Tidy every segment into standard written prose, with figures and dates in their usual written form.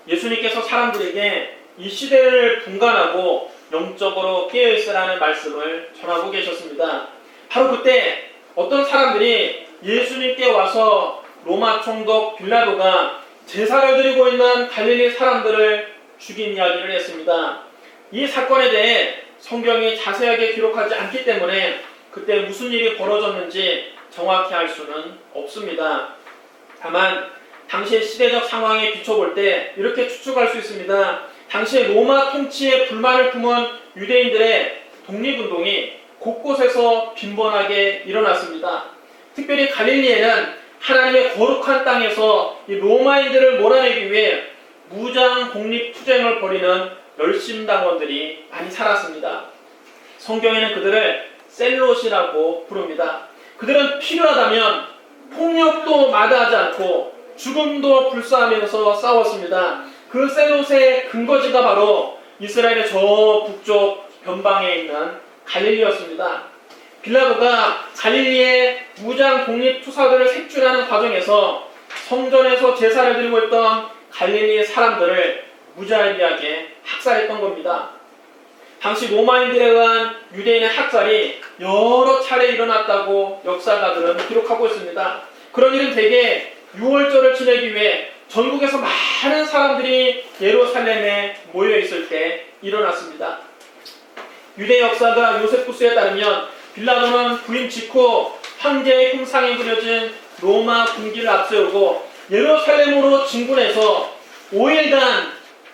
예수님께서 사람들에게 이 시대를 분간하고 영적으로 깨어있으라는 말씀을 전하고 계셨습니다. 바로 그때 어떤 사람들이 예수님께 와서 로마 총독 빌라도가 제사를 드리고 있는 갈릴리 사람들을 죽인 이야기를 했습니다. 이 사건에 대해 성경이 자세하게 기록하지 않기 때문에 그때 무슨 일이 벌어졌는지 정확히 알 수는 없습니다. 다만 당시의 시대적 상황에 비춰볼 때 이렇게 추측할 수 있습니다. 당시에 로마 통치에 불만을 품은 유대인들의 독립운동이 곳곳에서 빈번하게 일어났습니다. 특별히 갈릴리에는 하나님의 거룩한 땅에서 이 로마인들을 몰아내기 위해 무장 독립투쟁을 벌이는 열심당원들이 많이 살았습니다. 성경에는 그들을 셀롯이라고 부릅니다. 그들은 필요하다면 폭력도 마다하지 않고 죽음도 불사하면서 싸웠습니다. 그 셀롯의 근거지가 바로 이스라엘의 저 북쪽 변방에 있는 갈릴리였습니다. 빌라도가 갈릴리의 무장 독립투사들을 색출하는 과정에서 성전에서 제사를 드리고 있던 갈릴리 사람들을 무자비하게 학살했던 겁니다. 당시 로마인들에 의한 유대인의 학살이 여러 차례 일어났다고 역사가들은 기록하고 있습니다. 그런 일은 대개 6월절을 지내기 위해 전국에서 많은 사람들이 예루살렘에 모여 있을 때 일어났습니다. 유대 역사가 요세푸스에 따르면 빌라도는 부임 직후 황제의 흉상이 그려진 로마 군기를 앞세우고 예루살렘으로 진군해서 5일간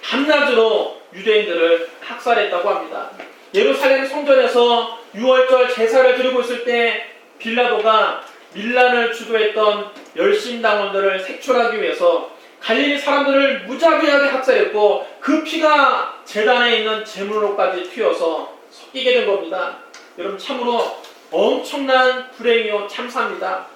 밤낮으로 유대인들을 학살했다고 합니다. 예루살렘 성전에서 6월절 제사를 드리고 있을 때 빌라도가 밀란을 주도했던 열심당원들을 색출하기 위해서 갈릴리 사람들을 무자비하게 학살했고 그 피가 제단에 있는 제물로까지 튀어서 섞이게 된 겁니다. 여러분 참으로 엄청난 불행이요 참사입니다.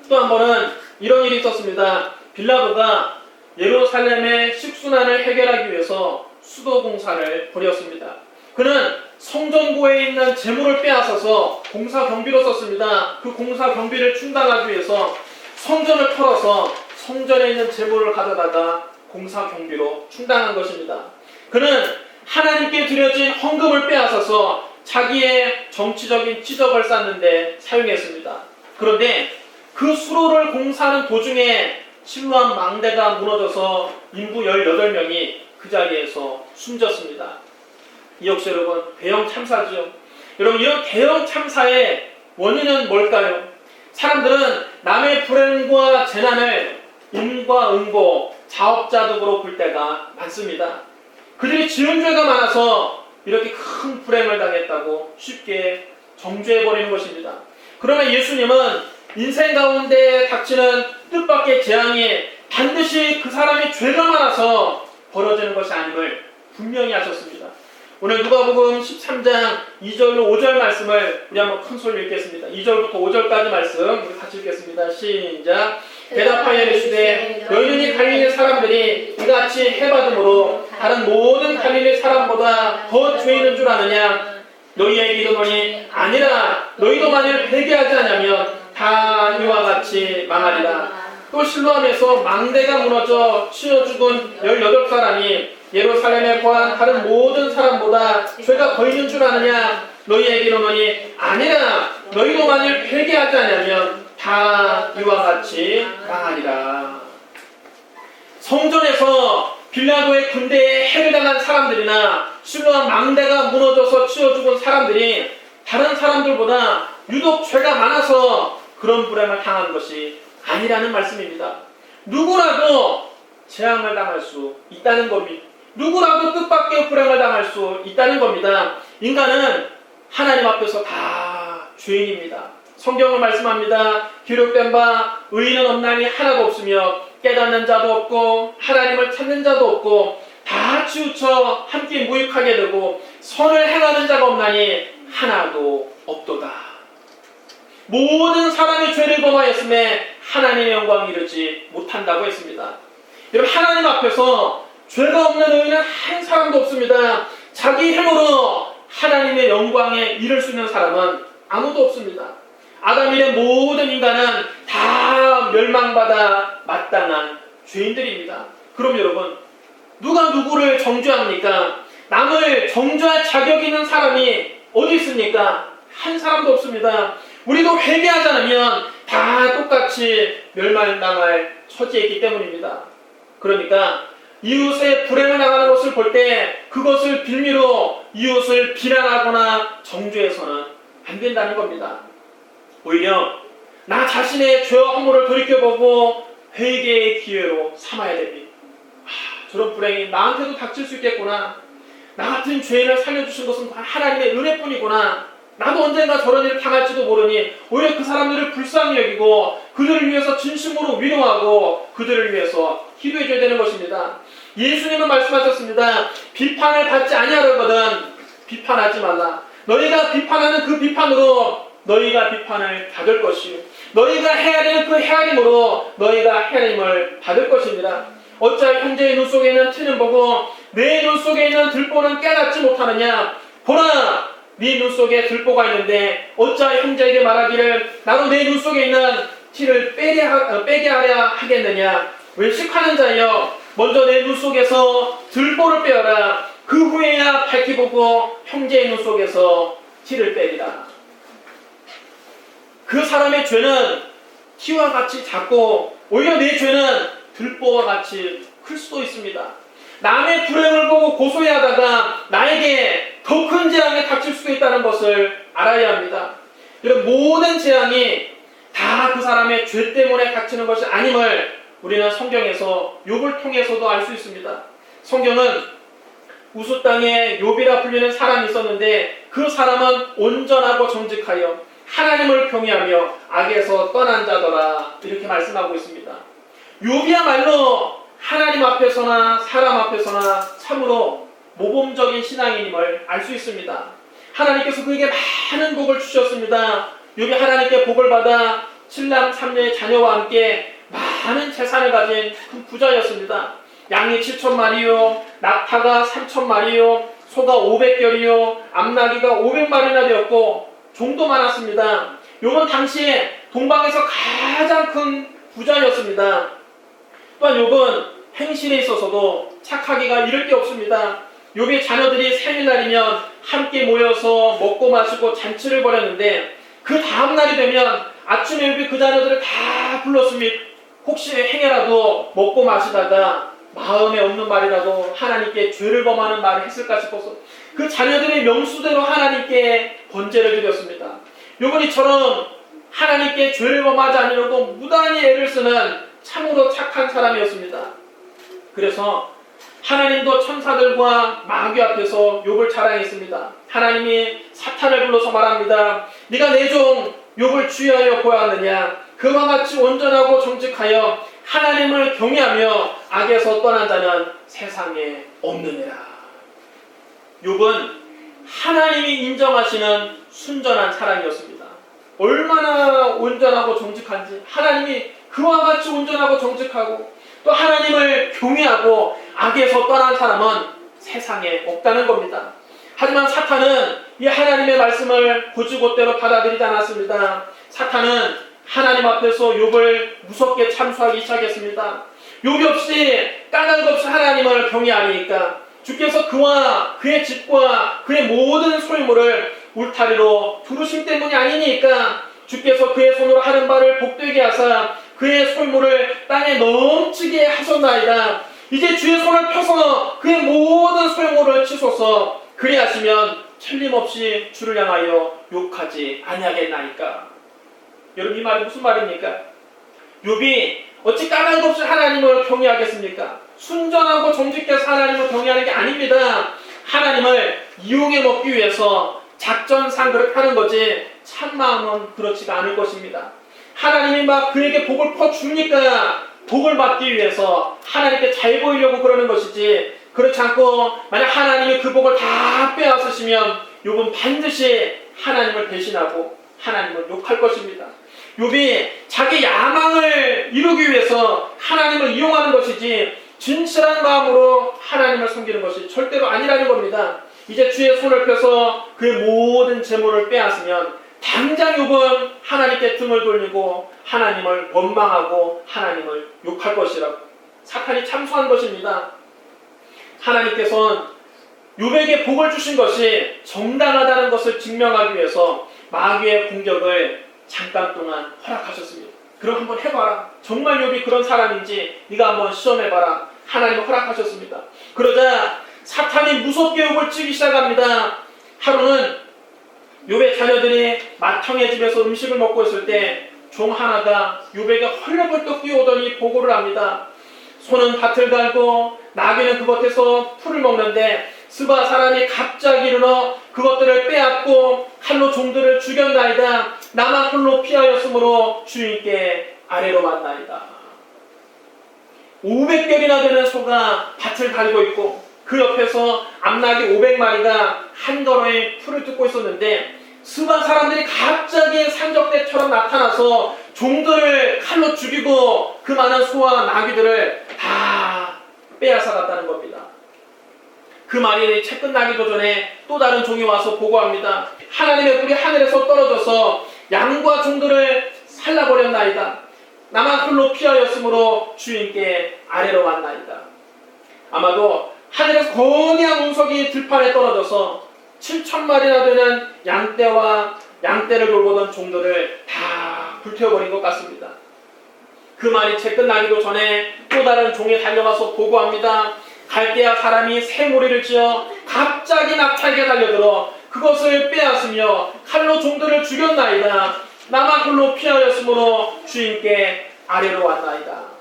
또 한 번은 이런 일이 있었습니다. 빌라도가 예루살렘의 식순환을 해결하기 위해서 수도 공사를 벌였습니다. 그는 성전고에 있는 재물을 빼앗아서 공사 경비로 썼습니다. 그 공사 경비를 충당하기 위해서 성전을 털어서 성전에 있는 재물을 가져다가 공사 경비로 충당한 것입니다. 그는 하나님께 드려진 헌금을 빼앗아서 자기의 정치적인 치적을 쌓는데 사용했습니다. 그런데 그 수로를 공사하는 도중에 실로암 망대가 무너져서 인부 18명이 그 자리에서 숨졌습니다. 이 역시 여러분 대형 참사죠. 여러분 이런 대형 참사의 원인은 뭘까요? 사람들은 남의 불행과 재난을 인과응보, 자업자득으로 볼 때가 많습니다. 그들이 지은 죄가 많아서 이렇게 큰 불행을 당했다고 쉽게 정죄해버리는 것입니다. 그러나 예수님은 인생 가운데 닥치는 뜻밖의 재앙이 반드시 그 사람이 죄가 많아서 벌어지는 것이 아님을 분명히 하셨습니다. 오늘 누가복음 13장 2절로 5절 말씀을 우리 한번 큰 소리로 읽겠습니다. 2절부터 5절까지 말씀 우리 같이 읽겠습니다. 시작. 대답하여 이르시되 너희는 이 갈릴리 사람들이 이같이 해받음으로 다른 모든 갈릴리 사람보다 더 죄 있는 줄 아느냐? 너희에게 이르노니 아니라 너희도 만일 회개하지 않으면 다 이와 같이 망하리라. 또 실로암에서 망대가 무너져 치여 죽은 18사람이 예루살렘에 거한 다른 모든 사람보다 죄가 더 있는 줄 아느냐? 너희에게 이르노니 아니라 너희도 만일 회개하지 않으면 다 이와 같이 망하리라. 성전에서 빌라도의 군대에 해를 당한 사람들이나 실로암 망대가 무너져서 치여 죽은 사람들이 다른 사람들보다 유독 죄가 많아서 그런 불행을 당한 것이 아니라는 말씀입니다. 누구라도 재앙을 당할 수 있다는 겁니다. 누구라도 뜻밖의 불행을 당할 수 있다는 겁니다. 인간은 하나님 앞에서 다 죄인입니다. 성경은 말씀합니다. 기록된 바 의인은 없나니 하나도 없으며 깨닫는 자도 없고 하나님을 찾는 자도 없고 다 치우쳐 함께 무익하게 되고 선을 행하는 자가 없나니 하나도 없도다. 모든 사람이 죄를 범하였음에 하나님의 영광을 이루지 못한다고 했습니다. 여러분 하나님 앞에서 죄가 없는 의인은 한 사람도 없습니다. 자기 힘으로 하나님의 영광에 이를 수 있는 사람은 아무도 없습니다. 아담 이래 모든 인간은 다 멸망받아 마땅한 죄인들입니다. 그럼 여러분, 누가 누구를 정죄합니까? 남을 정죄할 자격 있는 사람이 어디 있습니까? 한 사람도 없습니다. 우리도 회개하지 않으면 다 똑같이 멸망당할 처지에 있기 때문입니다. 그러니까 이웃의 불행을 당하는 것을 볼 때 그것을 빌미로 이웃을 비난하거나 정죄해서는 안 된다는 겁니다. 오히려 나 자신의 죄와 허물을 돌이켜보고 회개의 기회로 삼아야 됩니다. 저런 불행이 나한테도 닥칠 수 있겠구나. 나 같은 죄인을 살려주신 것은 하나님의 은혜뿐이구나. 나도 언젠가 저런 일을 당할지도 모르니 오히려 그 사람들을 불쌍히 여기고 그들을 위해서 진심으로 위로하고 그들을 위해서 기도해줘야 되는 것입니다. 예수님은 말씀하셨습니다. 비판을 받지 아니하려거든 비판하지 말라. 너희가 비판하는 그 비판으로 너희가 비판을 받을 것이요 너희가 헤아리는 그 헤아림으로 너희가 헤아림을 받을 것입니다. 어찌하여 형제의 눈 속에 있는 티는 보고 내 눈 속에 있는 들보는 깨닫지 못하느냐. 보라, 네 눈 속에 들보가 있는데 어찌하여 형제에게 말하기를 나도 내 눈 속에 있는 티를 빼게 하려 하겠느냐. 외식하는 자여, 먼저 내 눈 속에서 들보를 빼어라. 그 후에야 밝히 보고 형제의 눈 속에서 티를 빼리라. 그 사람의 죄는 티와 같이 작고 오히려 내 죄는 들보와 같이 클 수도 있습니다. 남의 불행을 보고 고소해하다가 나에게 더 큰 재앙이 닥칠 수도 있다는 것을 알아야 합니다. 이런 모든 재앙이 다 그 사람의 죄 때문에 닥치는 것이 아님을 우리는 성경에서 욥을 통해서도 알 수 있습니다. 성경은 우스 땅에 욥이라 불리는 사람이 있었는데 그 사람은 온전하고 정직하여 하나님을 경외하며 악에서 떠난 자더라 이렇게 말씀하고 있습니다. 욥이야말로 하나님 앞에서나 사람 앞에서나 참으로 모범적인 신앙인임을 알 수 있습니다. 하나님께서 그에게 많은 복을 주셨습니다. 욥이 하나님께 복을 받아 7남 3녀의 자녀와 함께 많은 재산을 가진 큰 부자였습니다. 양이 7,000마리요, 낙타가 3,000마리요, 소가 500결이요, 암나귀가 500마리나 되었고 종도 많았습니다. 욥은 당시에 동방에서 가장 큰 부자였습니다. 또한 욥은 행실에 있어서도 착하기가 이를 게 없습니다. 욥의 자녀들이 생일날이면 함께 모여서 먹고 마시고 잔치를 벌였는데 그 다음날이 되면 아침에 욥이 그 자녀들을 다 불렀으니 혹시 행여라도 먹고 마시다가 마음에 없는 말이라도 하나님께 죄를 범하는 말을 했을까 싶어서 그 자녀들의 명수대로 하나님께 번제를 드렸습니다. 욥은 이처럼 하나님께 죄를 범하지 않으려고 무단히 애를 쓰는 참으로 착한 사람이었습니다. 그래서 하나님도 천사들과 마귀 앞에서 욥을 자랑했습니다. 하나님이 사탄을 불러서 말합니다. 네가 내 종 욥을 주의하여 보았느냐. 그와 같이 온전하고 정직하여 하나님을 경외하며 악에서 떠난 자는 세상에 없느니라. 욥은 하나님이 인정하시는 순전한 사람이었습니다. 얼마나 온전하고 정직한지, 하나님이 그와 같이 온전하고 정직하고 또 하나님을 경외하고 악에서 떠난 사람은 세상에 없다는 겁니다. 하지만 사탄은 이 하나님의 말씀을 곧이곧대로 받아들이지 않았습니다. 사탄은 하나님 앞에서 욥을 무섭게 참수하기 시작했습니다. 욥이 없이 까닭 없이 하나님을 경외하니까 주께서 그와 그의 집과 그의 모든 소유물을 울타리로 두르심 때문이 아니니까 주께서 그의 손으로 하는 바를 복되게 하사 그의 소유물을 땅에 넘치게 하셨나이다. 이제 주의 손을 펴서 그의 모든 소유물을 치소서. 그리하시면 틀림없이 주를 향하여 욕하지 아니하겠나이까. 여러분, 이 말이 무슨 말입니까? 욥이 어찌 까닭 없이 하나님을 경외하겠습니까? 순전하고 정직해서 하나님을 경외하는 게 아닙니다. 하나님을 이용해 먹기 위해서 작전상 그렇게 하는 거지 참마음은 그렇지가 않을 것입니다. 하나님이 막 그에게 복을 퍼주니까 복을 받기 위해서 하나님께 잘 보이려고 그러는 것이지, 그렇지 않고 만약 하나님이 그 복을 다 빼앗으시면 욥은 반드시 하나님을 배신하고 하나님을 욕할 것입니다. 욥이 자기 야망을 이루기 위해서 하나님을 이용하는 것이지 진실한 마음으로 하나님을 섬기는 것이 절대로 아니라는 겁니다. 이제 주의 손을 펴서 그의 모든 재물을 빼앗으면 당장 욥은 하나님께 등을 돌리고 하나님을 원망하고 하나님을 욕할 것이라고. 사탄이 참소한 것입니다. 하나님께서는 욥에게 복을 주신 것이 정당하다는 것을 증명하기 위해서 마귀의 공격을 잠깐 동안 허락하셨습니다. 그럼 한번 해봐라. 정말 욥이 그런 사람인지 네가 한번 시험해봐라. 하나님이 허락하셨습니다. 그러자 사탄이 무섭게 욥을 찌기 시작합니다. 하루는 욥의 자녀들이 맏형의 집에서 음식을 먹고 있을 때 종 하나가 욥에게 헐레벌떡 뛰어오더니 보고를 합니다. 소는 밭을 갈고 나귀는 그것에서 풀을 먹는데 스바 사람이 갑자기 일어나 그것들을 빼앗고 칼로 종들을 죽였나이다. 나만 홀로 피하였으므로 주인께 아래로 왔나이다. 500결이나 되는 소가 밭을 갈고 있고 그 옆에서 암나귀 500마리가 한 걸어의 풀을 뜯고 있었는데 스바 사람들이 갑자기 산적대처럼 나타나서 종들을 칼로 죽이고 그 많은 소와 나귀들을 다 빼앗아 갔다는 겁니다. 그 말이 채 끝나기도 전에 또 다른 종이 와서 보고합니다. 하나님의 불이 하늘에서 떨어져서 양과 종들을 살라버렸나이다. 나만 홀로 피하였으므로 주인께 아래로 왔나이다. 아마도 하늘에서 거대한 운석이 들판에 떨어져서 7,000마리나 되는 양떼와 양떼를 돌보던 종들을 다 불태워버린 것 같습니다. 그 말이 채 끝나기도 전에 또 다른 종이 달려와서 보고합니다. 갈대아 사람이 새 무리를 지어 갑자기 낙타에게 달려들어 그것을 빼앗으며 칼로 종들을 죽였나이다. 나만 홀로 피하였으므로 주인께 아래로 왔나이다.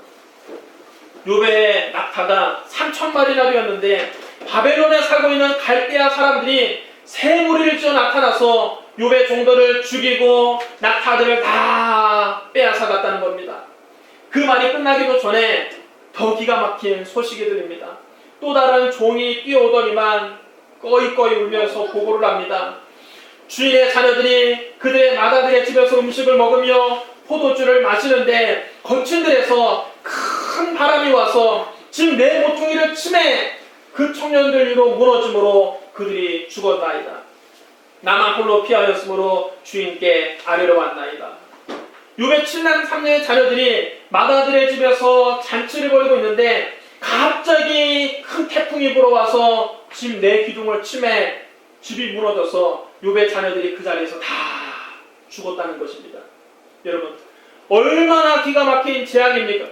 욥의 낙타가 3,000마리나 되었는데 바벨론에 살고 있는 갈대아 사람들이 새 무리를 지어 나타나서 욥의 종들을 죽이고 낙타들을 다 빼앗아 갔다는 겁니다. 그 말이 끝나기도 전에 더 기가 막힌 소식이 들립니다. 또 다른 종이 뛰어오더니만 꺼이꺼이 울면서 보고를 합니다. 주인의 자녀들이 그들의 마다들의 집에서 음식을 먹으며 포도주를 마시는데 거친 들에서 큰 바람이 와서 집 내 모퉁이를 치매 그 청년들 위로 무너짐으로 그들이 죽었나이다. 나만 홀로 피하였으므로 주인께 아래로 왔나이다. 욥의 7남 3녀의 자녀들이 마다들의 집에서 잔치를 벌이고 있는데 갑자기 큰 태풍이 불어와서 집 내 기둥을 치매 집이 무너져서 욥의 자녀들이 그 자리에서 다 죽었다는 것입니다. 여러분, 얼마나 기가 막힌 재앙입니까?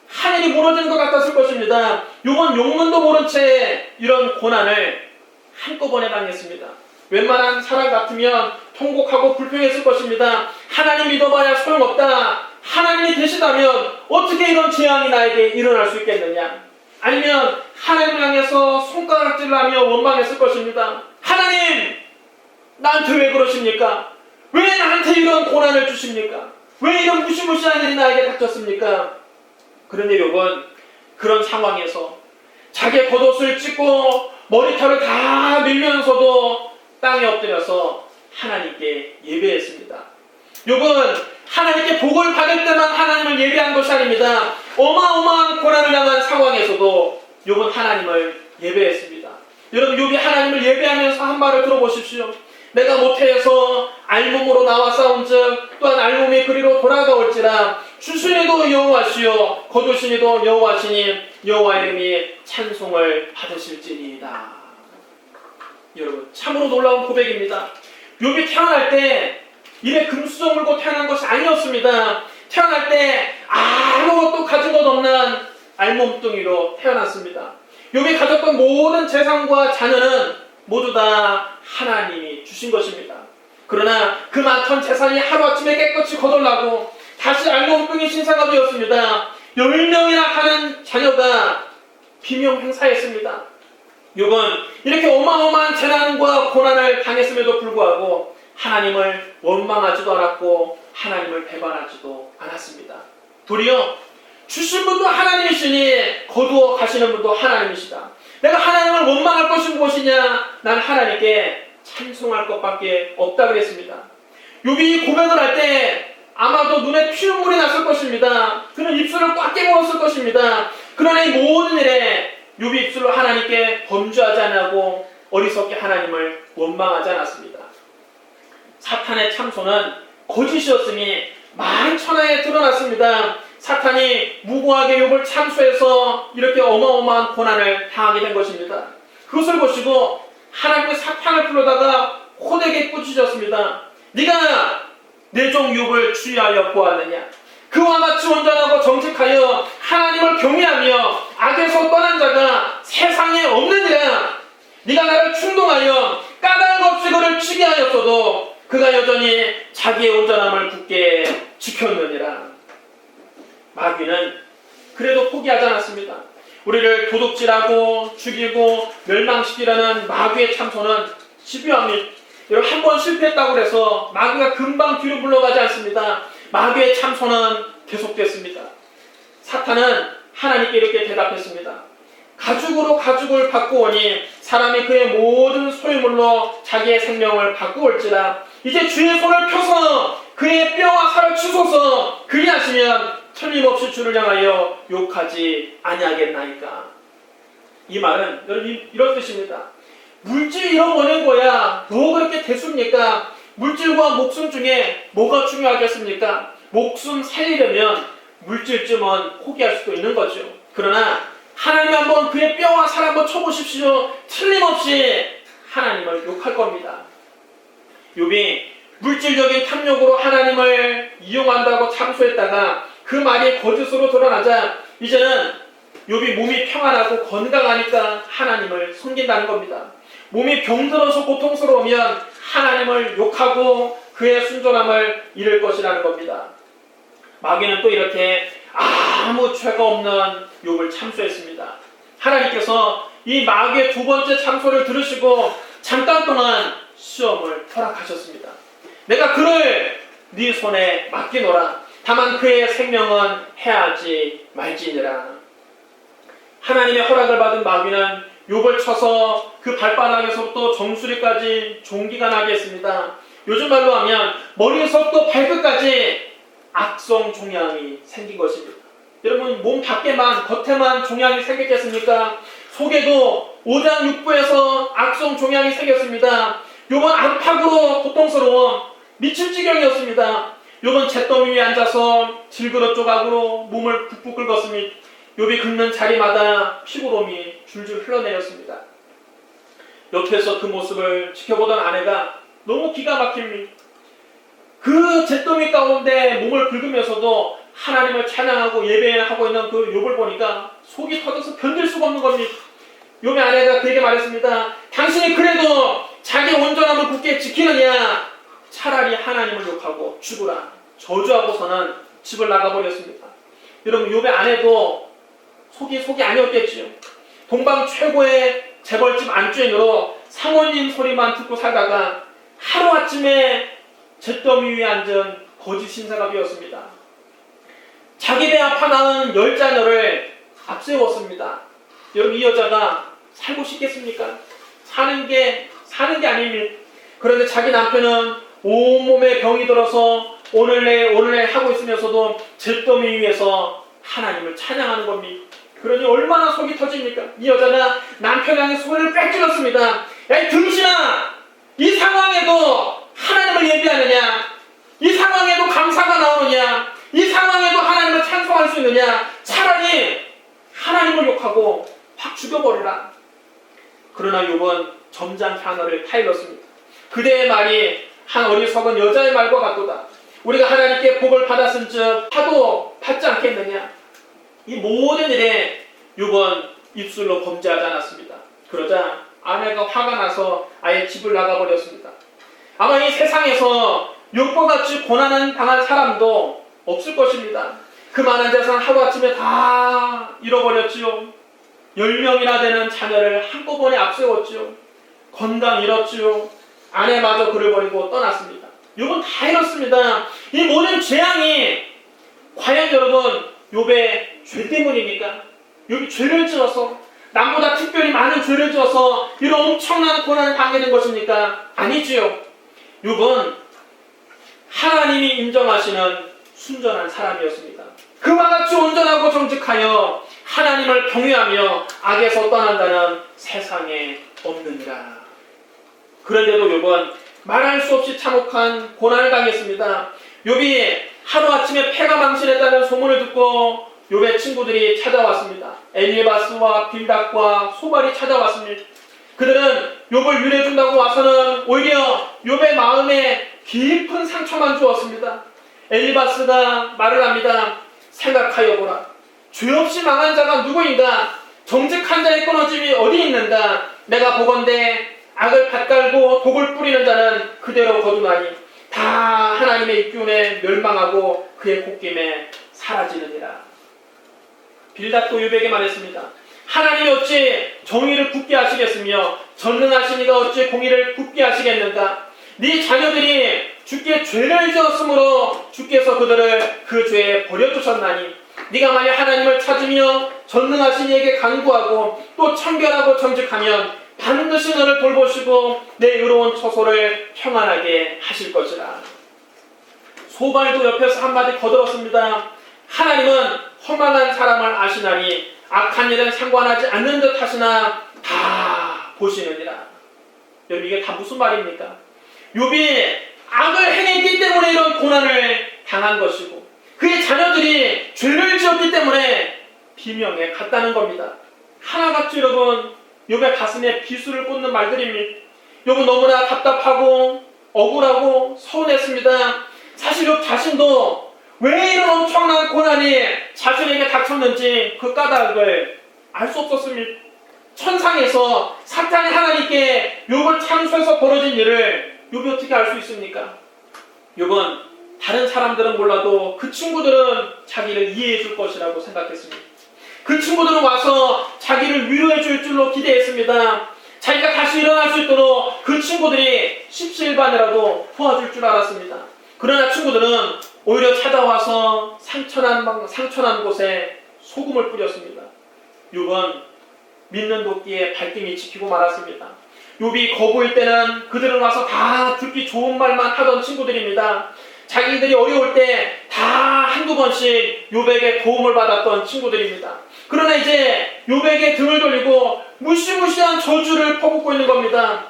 하늘이 무너지는 것 같았을 것입니다. 욥은 용문도 모른 채 이런 고난을 한꺼번에 당했습니다. 웬만한 사람 같으면 통곡하고 불평했을 것입니다. 하나님 믿어봐야 소용없다. 하나님이 되시다면 어떻게 이런 재앙이 나에게 일어날 수 있겠느냐? 아니면 하나님을 향해서 손가락질을 하며 원망했을 것입니다. 하나님! 나한테 왜 그러십니까? 왜 나한테 이런 고난을 주십니까? 왜 이런 무시무시한 일이 나에게 닥쳤습니까? 그런데 욥은 그런 상황에서 자기의 겉옷을 찢고 머리털을 다 밀면서도 땅에 엎드려서 하나님께 예배했습니다. 욥은 하나님께 복을 받을 때만 하나님을 예배한 것이 아닙니다. 어마어마한 고난을 당한 상황에서도 욥은 하나님을 예배했습니다. 여러분, 욥이 하나님을 예배하면서 한 말을 들어보십시오. 내가 모태에서 알몸으로 나와 싸운즉 또한 알몸이 그리로 돌아가올지라 주신이도 여호와시요 거두신이도 여호와시니 여호와의 이름이 찬송을 받으실지니이다. 여러분, 참으로 놀라운 고백입니다. 욥이 태어날 때 입에 금수저 물고 태어난 것이 아니었습니다. 태어날 때 아무것도 가진 것 없는 알몸뚱이로 태어났습니다. 욥이 가졌던 모든 재산과 자녀는 모두 다 하나님이 주신 것입니다. 그러나 그 많던 재산이 하루아침에 깨끗이 거덜나고 다시 알몸뚱이 신사가 되었습니다. 10명이나 가는 자녀가 비명행사했습니다. 욥은 이렇게 어마어마한 재난과 고난을 당했음에도 불구하고 하나님을 원망하지도 않았고 하나님을 배반하지도 않았습니다. 도리어 주신 분도 하나님이시니 거두어 가시는 분도 하나님이시다. 내가 하나님을 원망할 것이 무엇이냐? 난 하나님께 찬송할 것밖에 없다 그랬습니다. 욥이 고백을 할 때 아마도 눈에 피눈물이 났을 것입니다. 그는 입술을 꽉 깨물었을 것입니다. 그러나 이 모든 일에 욥이 입술로 하나님께 범죄하지 않고 어리석게 하나님을 원망하지 않았습니다. 사탄의 참소는 거짓이었음이 만천하에 드러났습니다. 사탄이 무고하게 욥을 참수해서 이렇게 어마어마한 고난을 당하게 된 것입니다. 그것을 보시고 하나님의 사탄을 불러다가 호되게 꾸짖었습니다. 네가 내 종 욥을 주의하여 보았느냐? 그와 같이 온전하고 정직하여 하나님을 경외하며 악에서 떠난 자가 세상에 없느니라. 네가 나를 충동하여 까닭 없이 그를 치게 하였어도 그가 여전히 자기의 온전함을 굳게 지켰느니라. 마귀는 그래도 포기하지 않았습니다. 우리를 도둑질하고 죽이고 멸망시키려는 마귀의 참소는 집요합니다. 여러분, 한 번 실패했다고 해서 마귀가 금방 뒤로 물러가지 않습니다. 마귀의 참소는 계속됐습니다. 사탄은 하나님께 이렇게 대답했습니다. 가죽으로 가죽을 바꾸오니 사람이 그의 모든 소유물로 자기의 생명을 바꾸올지라. 이제 주의 손을 펴서 그의 뼈와 살을 치소서. 그리하시면 틀림없이 주를 향하여 욕하지 아니하겠나이까. 이 말은 여러분 이런 뜻입니다. 물질 잃어버린 거야 뭐 그렇게 대수입니까? 물질과 목숨 중에 뭐가 중요하겠습니까? 목숨 살리려면 물질쯤은 포기할 수도 있는 거죠. 그러나 하나님 한번 그의 뼈와 살 한번 쳐보십시오. 틀림없이 하나님을 욕할 겁니다. 욥이 물질적인 탐욕으로 하나님을 이용한다고 참소했다가 그 말이 거짓으로 드러나자 이제는 욥이 몸이 평안하고 건강하니까 하나님을 섬긴다는 겁니다. 몸이 병들어서 고통스러우면 하나님을 욕하고 그의 순전함을 잃을 것이라는 겁니다. 마귀는 또 이렇게 아무 죄가 없는 욥을 참소했습니다. 하나님께서 이 마귀의 두 번째 참소를 들으시고 잠깐 동안 시험을 허락하셨습니다. 내가 그를 네 손에 맡기노라. 다만 그의 생명은 해하지 말지니라. 하나님의 허락을 받은 마귀는 욥을 쳐서 그 발바닥에서부터 정수리까지 종기가 나게 했습니다. 요즘 말로 하면 머리에서부터 발끝까지 악성 종양이 생긴 것입니다. 여러분, 몸 밖에만 겉에만 종양이 생겼겠습니까? 속에도 오장 육부에서 악성 종양이 생겼습니다. 욥은 안팎으로 고통스러운 미칠 지경이었습니다. 욥은 잿더미 위에 앉아서 질그릇 조각으로 몸을 푹푹 긁었으니 욥이 긁는 자리마다 피부롬이 줄줄 흘러내렸습니다. 옆에서 그 모습을 지켜보던 아내가 너무 기가 막힙니다. 그 잿더미 가운데 몸을 긁으면서도 하나님을 찬양하고 예배하고 있는 그 욥을 보니까 속이 터져서 견딜 수가 없는 겁니다. 욥의 아내가 그에게 말했습니다. 당신이 그래도 자기 온전함을 굳게 지키느냐? 차라리 하나님을 욕하고 죽으라. 저주하고서는 집을 나가버렸습니다. 여러분, 욥의 아내도 속이 아니었겠지요. 동방 최고의 재벌집 안주인으로 사모님 소리만 듣고 살다가 하루아침에 잿더미 위에 앉은 거짓 신사가 되었습니다. 자기 배 아파 낳은 10자녀를 앞세웠습니다. 여러분, 이 여자가 살고 싶겠습니까? 사는 게 아닙니다. 그런데 자기 남편은 온몸에 병이 들어서 오늘내 하고 있으면서도 잿더미 위에서 하나님을 찬양하는 겁니다. 그러니 얼마나 속이 터집니까? 이 여자가 남편 향해 손을 빽질렀습니다. 야, 이 등신아! 이 상황에도 하나님을 예비하느냐? 이 상황에도 감사가 나오느냐? 이 상황에도 하나님을 찬송할 수 있느냐? 차라리 하나님을 욕하고 확 죽여버리라. 그러나 욥은 점잖게 하늘을 타일렀습니다. 그대의 말이 한 어리석은 여자의 말과 같도다. 우리가 하나님께 복을 받았은 즉 하도 받지 않겠느냐? 이 모든 일에 욥은 입술로 범죄하지 않았습니다. 그러자 아내가 화가 나서 아예 집을 나가버렸습니다. 아마 이 세상에서 욥과 같이 고난을 당한 사람도 없을 것입니다. 그 많은 재산 하루아침에 다 잃어버렸지요. 10명이나 되는 자녀를 한꺼번에 앞세웠지요. 건강 잃었지요. 아내마저 그를 버리고 떠났습니다. 욥은 다 잃었습니다. 이 모든 재앙이 과연 여러분 욥의 죄 때문입니까? 욥이 죄를 지어서 남보다 특별히 많은 죄를 지어서 이런 엄청난 고난을 당하게 된 것입니까? 아니지요. 욥은 하나님이 인정하시는 순전한 사람이었습니다. 그와 같이 온전하고 정직하여 하나님을 경외하며 악에서 떠난다는 세상에 없느니라. 그런데도 욥은 말할 수 없이 참혹한 고난을 당했습니다. 욥이 하루아침에 패가 망신했다는 소문을 듣고 욥의 친구들이 찾아왔습니다. 엘리바스와 빌닷과 소발이 찾아왔습니다. 그들은 욥을 위로해준다고 와서는 오히려 욥의 마음에 깊은 상처만 주었습니다. 엘리바스가 말을 합니다. 생각하여보라. 죄 없이 망한 자가 누구인가? 정직한 자의 끊어짐이 어디 있는가? 내가 보건대 악을 밭갈고 독을 뿌리는 자는 그대로 거두나니 다 하나님의 입기운에 멸망하고 그의 콧김에 사라지느니라. 빌닷도 욥에게 말했습니다. 하나님이 어찌 정의를 굳게 하시겠으며 전능하신 이가 어찌 공의를 굳게 하시겠는가? 네 자녀들이 주께 죄를 지었으므로 주께서 그들을 그 죄에 버려두셨나니 네가 만약 하나님을 찾으며 전능하신 이에게 간구하고 또 청결하고 정직하면 반드시 너를 돌보시고 내 의로운 처소를 평안하게 하실 것이라. 소발도 옆에서 한마디 거들었습니다. 하나님은 험한한 사람을 아시나니 악한 일은 상관하지 않는 듯 하시나 다 보시느니라. 여러분 이게 다 무슨 말입니까? 욥이 악을 행했기 때문에 이런 고난을 당한 것이고 그의 자녀들이 죄를 지었기 때문에 비명에 갔다는 겁니다. 하나같이 여러분 욥의 가슴에 비수를 꽂는 말들입니다. 욥은 너무나 답답하고 억울하고 서운했습니다. 사실 욥 자신도 왜 이런 엄청난 고난이 자신에게 닥쳤는지 그 까닭을 알 수 없었습니다. 천상에서 사탄이 하나님께 욥을 참수해서 벌어진 일을 욥이 어떻게 알 수 있습니까? 욥은 다른 사람들은 몰라도 그 친구들은 자기를 이해해 줄 것이라고 생각했습니다. 그 친구들은 와서 자기를 위로해 줄 줄로 기대했습니다. 자기가 다시 일어날 수 있도록 그 친구들이 십시일반이라도 도와줄 줄 알았습니다. 그러나 친구들은 오히려 찾아와서 상처난 곳에 소금을 뿌렸습니다. 욥은 믿는 도끼에 발등이 지키고 말았습니다. 욥이 거부일 때는 그들은 와서 다 듣기 좋은 말만 하던 친구들입니다. 자기들이 어려울 때 다 한두 번씩 욥에게 도움을 받았던 친구들입니다. 그러나 이제 욥에게 등을 돌리고 무시무시한 저주를 퍼붓고 있는 겁니다.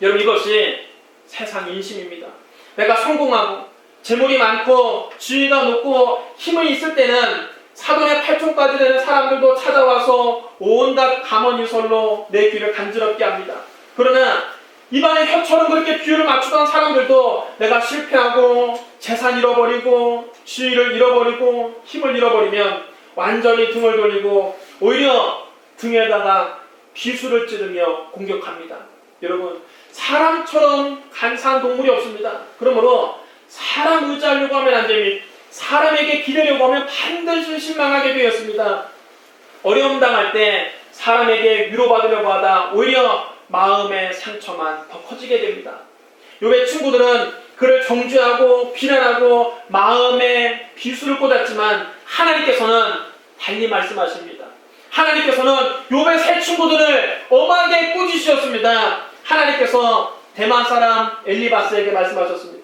여러분 이것이 세상 인심입니다. 내가 성공하고 재물이 많고 지위가 높고 힘이 있을 때는 사돈의 팔촌까지 되는 사람들도 찾아와서 온갖 감언이설로 내 귀를 간지럽게 합니다. 그러나 입안에 혀처럼 그렇게 비유를 맞추던 사람들도 내가 실패하고 재산 잃어버리고 지위를 잃어버리고 힘을 잃어버리면 완전히 등을 돌리고 오히려 등에다가 비수를 찌르며 공격합니다. 여러분 사람처럼 간사한 동물이 없습니다. 그러므로 사람 의지하려고 하면 안 됩니다. 사람에게 기대려고 하면 반드시 실망하게 되었습니다. 어려움 당할 때 사람에게 위로받으려고 하다 오히려 마음의 상처만 더 커지게 됩니다. 욥의 친구들은 그를 정죄하고 비난하고 마음에 비수를 꽂았지만 하나님께서는 달리 말씀하십니다. 하나님께서는 욥의 세 친구들을 엄하게 꾸짖으셨습니다. 하나님께서 대만 사람 엘리바스에게 말씀하셨습니다.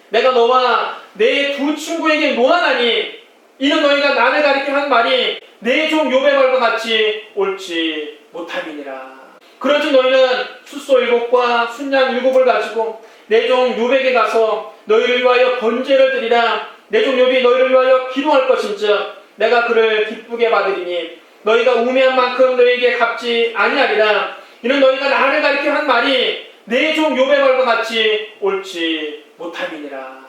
내가 너와 내 두 친구에게 노하나니 이는 너희가 나를 가리켜 한 말이 내 종 욥의 말과 같이 옳지 못함이니라. 그런즉 너희는 숫소 7과 순양 7을 가지고 내 종 욥에게 가서 너희를 위하여 번제를 드리라. 내 종 욥이 너희를 위하여 기도할 것인즉 내가 그를 기쁘게 받으리니 너희가 우매한 만큼 너희에게 갚지 아니하리라. 이는 너희가 나를 가리켜 한 말이 내 종 욥의 말과 같이 옳지 못함이니라.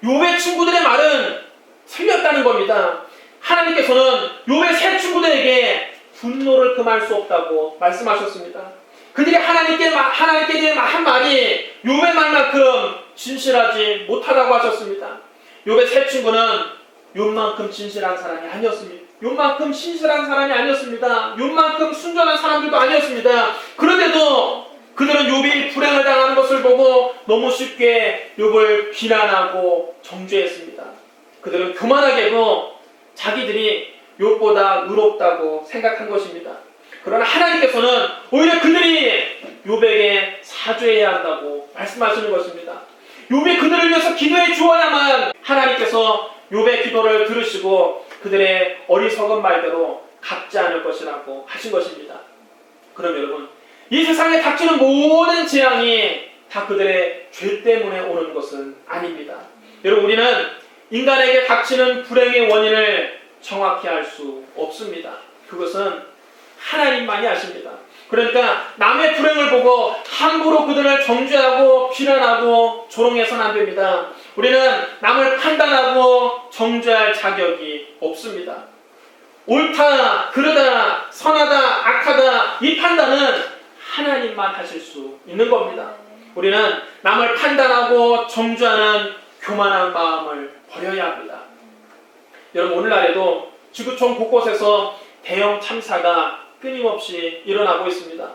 욥의 친구들의 말은 틀렸다는 겁니다. 하나님께서는 욥의 세 친구들에게 분노를 금할 수 없다고 말씀하셨습니다. 그들이 하나님께 한 말이 욥의 말만큼 진실하지 못하다고 하셨습니다. 욥의 세 친구는 욥만큼 진실한 사람이 아니었습니다. 욥만큼 신실한 사람이 아니었습니다. 욥만큼 순전한 사람들도 아니었습니다. 그런데도 그들은 욥이 불행을 당하는 것을 보고 너무 쉽게 욥을 비난하고 정죄했습니다. 그들은 교만하게도 자기들이 욥보다 의롭다고 생각한 것입니다. 그러나 하나님께서는 오히려 그들이 욥에게 사죄해야 한다고 말씀하시는 것입니다. 욥이 그들을 위해서 기도해 주어야만 하나님께서 욥의 기도를 들으시고 그들의 어리석은 말대로 갚지 않을 것이라고 하신 것입니다. 그럼 여러분 이 세상에 닥치는 모든 재앙이 다 그들의 죄 때문에 오는 것은 아닙니다. 여러분, 우리는 인간에게 닥치는 불행의 원인을 정확히 알 수 없습니다. 그것은 하나님만이 아십니다. 그러니까 남의 불행을 보고 함부로 그들을 정죄하고 비난하고 조롱해서는 안 됩니다. 우리는 남을 판단하고 정죄할 자격이 없습니다. 옳다, 그르다, 선하다, 악하다, 이 판단은 하나님만 하실 수 있는 겁니다. 우리는 남을 판단하고 정죄하는 교만한 마음을 버려야 합니다. 여러분, 오늘날에도 지구촌 곳곳에서 대형 참사가 끊임없이 일어나고 있습니다.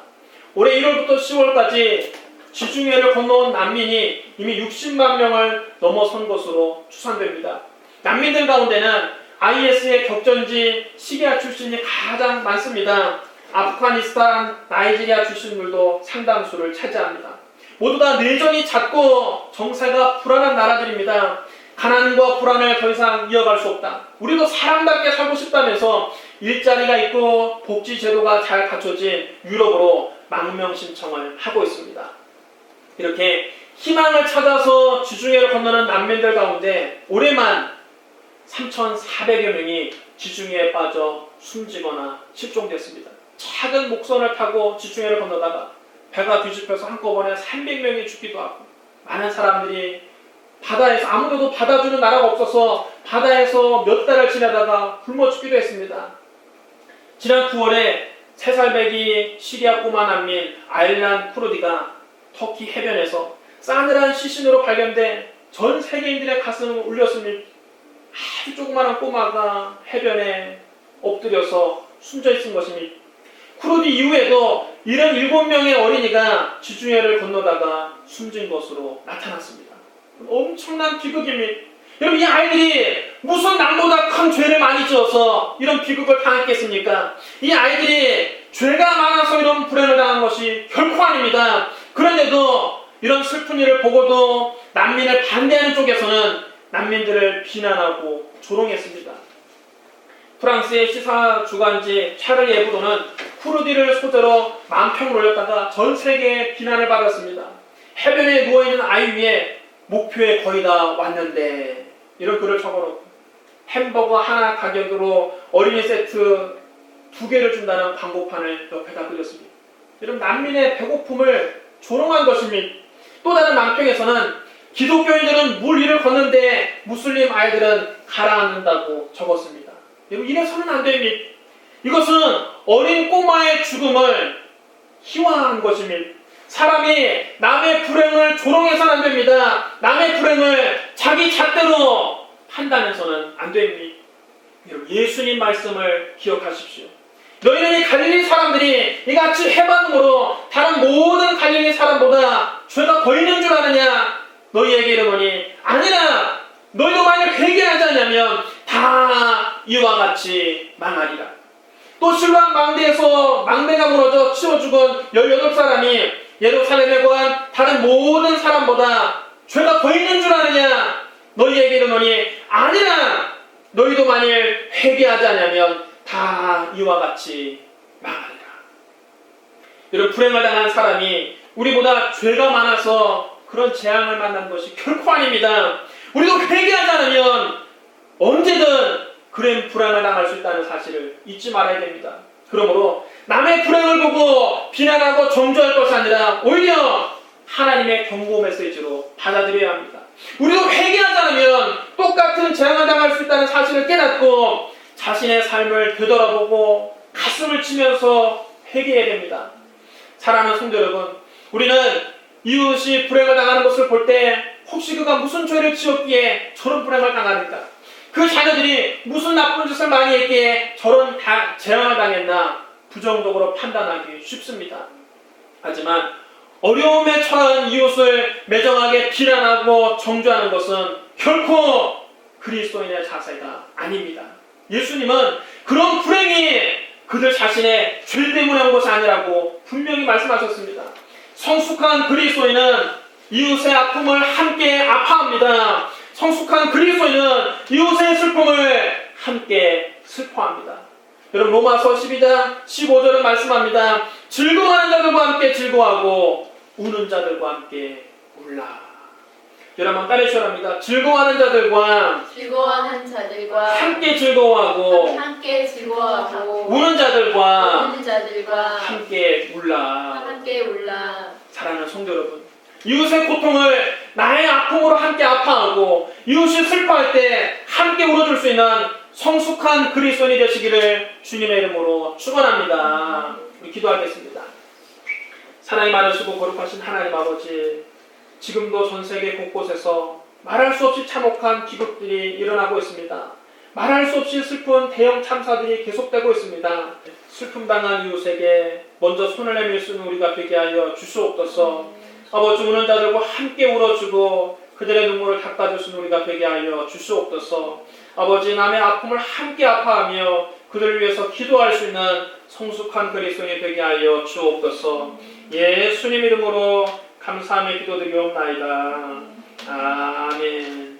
올해 1월부터 10월까지 지중해를 건너온 난민이 이미 60만 명을 넘어선 것으로 추산됩니다. 난민들 가운데는 IS의 격전지 시리아 출신이 가장 많습니다. 아프가니스탄, 나이지리아 출신들도 상당수를 차지합니다. 모두 다 내전이 잦고 정세가 불안한 나라들입니다. 가난과 불안을 더 이상 이어갈 수 없다. 우리도 사람답게 살고 싶다면서 일자리가 있고 복지 제도가 잘 갖춰진 유럽으로 망명 신청을 하고 있습니다. 이렇게 희망을 찾아서 지중해를 건너는 난민들 가운데 올해만 3,400여 명이 지중해에 빠져 숨지거나 실종됐습니다. 작은 목선을 타고 지중해를 건너다가 배가 뒤집혀서 한꺼번에 300명이 죽기도 하고, 많은 사람들이 바다에서, 아무래도 받아주는 나라가 없어서 바다에서 몇 달을 지내다가 굶어 죽기도 했습니다. 지난 9월에 3살배기 시리아 꼬마 난민 아일란 쿠르디가 터키 해변에서 싸늘한 시신으로 발견돼 전 세계인들의 가슴을 울렸으니, 아주 조그마한 꼬마가 해변에 엎드려서 숨져 있은 것입니다. 쿠르디 이후에도 77명의 어린이가 지중해를 건너다가 숨진 것으로 나타났습니다. 엄청난 비극입니다. 여러분, 이 아이들이 무슨 남보다 큰 죄를 많이 지어서 이런 비극을 당했겠습니까? 이 아이들이 죄가 많아서 이런 불행을 당한 것이 결코 아닙니다. 그런데도 이런 슬픈 일을 보고도 난민을 반대하는 쪽에서는 난민들을 비난하고 조롱했습니다. 프랑스의 시사 주간지 샤를 예브도는 쿠르디를 소재로 만평을 올렸다가 전 세계에 비난을 받았습니다. 해변에 누워있는 아이 위에 목표에 거의 다 왔는데, 이런 글을 적어놓고 햄버거 하나 가격으로 어린이 세트 2개를 준다는 광고판을 옆에다 그렸습니다. 이런 난민의 배고픔을 조롱한 것입니다. 또 다른 망평에서는 기독교인들은 물 위를 걷는데 무슬림 아이들은 가라앉는다고 적었습니다. 여러분, 이래서는 안 됩니다. 이것은 어린 꼬마의 죽음을 희화한 것입니다. 사람이 남의 불행을 조롱해서는 안 됩니다. 남의 불행을 자기 잣대로 판단해서는 안 됩니다. 여러분, 예수님 말씀을 기억하십시오. 너희는 이 갈릴리 사람들이 이같이 해반으로 다른 모든 갈릴리 사람보다 죄가 더 있는 줄 아느냐? 너희에게 이르노니 아니라 너희도 만약 회개하지 않으면 다 이와 같이 망하리라. 또 실로암 망대에서 망대가 무너져 치워 죽은 18사람이 예루살렘에 거한 다른 모든 사람보다 죄가 더 있는 줄 아느냐? 너희에게 이르노니 아니라 너희도 만일 회개하지 않으면 다 이와 같이 망하리라. 여러분, 불행을 당한 사람이 우리보다 죄가 많아서 그런 재앙을 만난 것이 결코 아닙니다. 우리도 회개하지 않으면 언제든 그런 불행을 당할 수 있다는 사실을 잊지 말아야 됩니다. 그러므로 남의 불행을 보고 비난하고 정죄할 것이 아니라 오히려 하나님의 경고 메시지로 받아들여야 합니다. 우리도 회개하지 않으면 똑같은 재앙을 당할 수 있다는 사실을 깨닫고 자신의 삶을 되돌아보고 가슴을 치면서 회개해야 됩니다. 사랑하는 성도 여러분, 우리는 이웃이 불행을 당하는 것을 볼 때 혹시 그가 무슨 죄를 지었기에 저런 불행을 당하는가? 그 자녀들이 무슨 나쁜 짓을 많이 했기에 저런 재앙을 당했나? 부정적으로 판단하기 쉽습니다. 하지만 어려움에 처한 이웃을 매정하게 비난하고 정죄하는 것은 결코 그리스도인의 자세가 아닙니다. 예수님은 그런 불행이 그들 자신의 죄 때문에 온 것이 아니라고 분명히 말씀하셨습니다. 성숙한 그리스도인은 이웃의 아픔을 함께 아파합니다. 성숙한 그리스도인은 이웃의 슬픔을 함께 슬퍼합니다. 여러분, 로마서 12장 15절은 말씀합니다. 즐거워하는 자들과 함께 즐거워하고 우는 자들과 함께 울라. 여러분 따르셔야 합니다. 즐거워하는 자들과 즐거워하는 자들과 함께 즐거워하고 함께 즐거워하고 우는 자들과 우는 자들과 함께 울라. 함께 울라. 사랑하는 성도 여러분, 이웃의 고통을 나의 아픔으로 함께 아파하고 이웃이 슬퍼할 때 함께 울어줄 수 있는 성숙한 그리스도인이 되시기를 주님의 이름으로 축원합니다. 우리 기도하겠습니다. 사랑이 많으시고 거룩하신 하나님 아버지, 지금도 전 세계 곳곳에서 말할 수 없이 참혹한 기극들이 일어나고 있습니다. 말할 수 없이 슬픈 대형 참사들이 계속되고 있습니다. 슬픔 당한 이웃에게 먼저 손을 내밀 수 있는 우리가 되게 하여 주시옵소서. 아버지, 우는 자들과 함께 울어주고 그들의 눈물을 닦아줄 수 있는 우리가 되게 하여 주시옵소서. 아버지, 남의 아픔을 함께 아파하며 그들을 위해서 기도할 수 있는 성숙한 그리스도인이 되게 하여 주옵소서. 예수님 이름으로 감사함에 기도드리옵나이다. 아멘.